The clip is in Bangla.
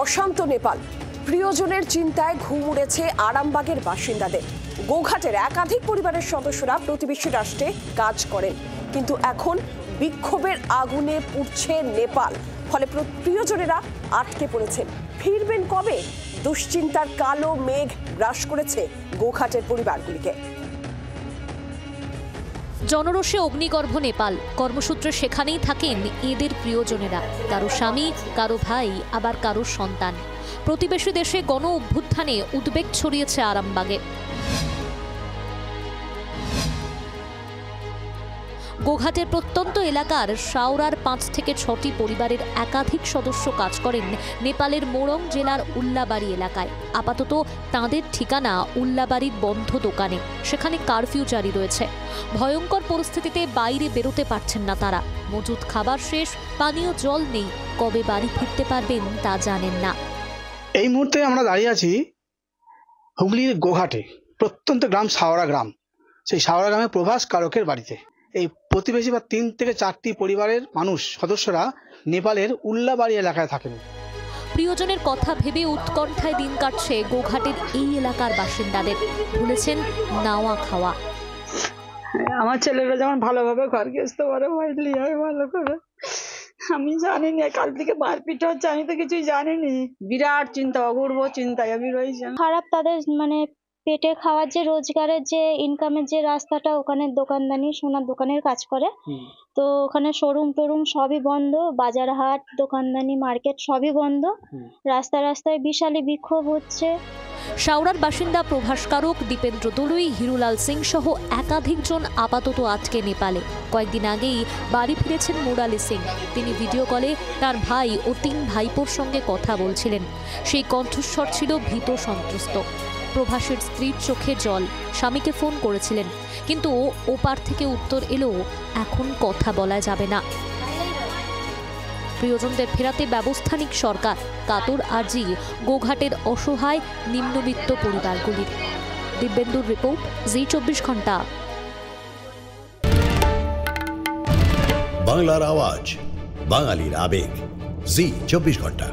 অশান্ত নেপাল। প্রিয়জনের চিন্তায় ঘুম উড়েছে আরামবাগের বাসিন্দাদের। গোঘাটের একাধিক পরিবারের সদস্যরা প্রতিবেশী রাষ্ট্রে কাজ করেন, কিন্তু এখন বিক্ষোভের আগুনে পুড়ছে নেপাল। ফলে প্রিয়জনেরা আটকে পড়েছেন। ফিরবেন কবে? দুশ্চিন্তার কালো মেঘ গ্রাস করেছে গোঘাটের পরিবারগুলিকে। জনরোষে অগ্নিগর্ভ নেপাল। কর্মসূত্রে সেখানেই থাকেন এদের প্রিয়জনেরা, কারো স্বামী, কারো ভাই, আবার কারো সন্তান। প্রতিবেশী দেশে গণ অভ্যুত্থানে উদ্বেগ ছড়িয়েছে আরামবাগে। গোঘাটের প্রত্যন্ত এলাকার শাওরার 5 থেকে 6টি পরিবারের একাধিক সদস্য কাজ করেন নেপালের মোরং জেলার উল্লাবাড়ি এলাকায়। আপাতত তাঁদের ঠিকানা উল্লাবাড়ির বন্ধ দোকানে। সেখানে কারফিউ জারি রয়েছে। ভয়ঙ্কর পরিস্থিতিতে বাইরে বেরোতে পারছেন না তারা। মজুদ খাবার শেষ, পানীয় জল নেই। কবে বাড়ি ফিরতে পারবেন তা জানেন না। এই মুহূর্তে আমরা দাঁড়িয়ে আছি হুগলির গোঘাটে, প্রত্যন্ত গ্রাম শাওরা গ্রাম। সেই শাওরা গ্রামে প্রভাস কারকের বাড়িতে এই প্রতিবেশী বা 3 থেকে 4টি পরিবারের সদস্যরা নেপালের উল্লাবাড়ি এলাকায় থাকেন। প্রিয়জনের কথা ভেবে উৎকণ্ঠায় দিন কাটছে গোঘাটের এই এলাকার বাসিন্দাদের। ভুলেছেন নাওয়া খাওয়া। আমার ছেলেরা যেমন ভালোভাবে ঘর গেছতে পারে, ভালো করে। আমি জানি না কাল থেকে মারপিট হচ্ছে, আমি তো কিছুই জানিনি। বিরাট চিন্তা, অপূর্ব চিন্তায় আমি রয়েছি। খারাপ তাদের পেটে খাওয়ার যে রোজগারের যে ইনকামের যে রাস্তাটা, ওখানে দোকানদানি সোনার দোকানের কাজ করে। তো ওখানে শোরুম টোরুম সবই বন্ধ, বাজার হাট দোকানদানি মার্কেট সবই বন্ধ। রাস্তায় রাস্তায় বিশালী বিক্ষোভ হচ্ছে। শাওরার বাসিন্দা প্রভাস কারক, দীপেন্দ্র দলুই, হিরুলাল সিং সহ একাধিক জন আপাতত আটকে নেপালে। কয়েকদিন আগেই বাড়ি ফিরেছেন মুরালি সিং। তিনি ভিডিও কলে তার ভাই ও 3 ভাইপোর সঙ্গে কথা বলছিলেন। সেই কণ্ঠস্বর ছিল ভীত সন্ত্রস্ত। প্রভাসের স্ত্রীর চোখে জল। স্বামীকে ফোন করেছিলেন, কিন্তু ওপার থেকে উত্তর এলো এখন কথা বলা যাবে না। প্রিয়জনদের ফেরাতে ব্যবস্থা নিক সরকার। কাতর আর্জি গোঘাটের অসহায় নিম্নবিত্ত পরিবারগুলির। দিব্যেন্দুর রিপোর্ট, জি24 ঘন্টা। বাংলার আওয়াজ, বাঙালির আবেগ, জি24 ঘন্টা।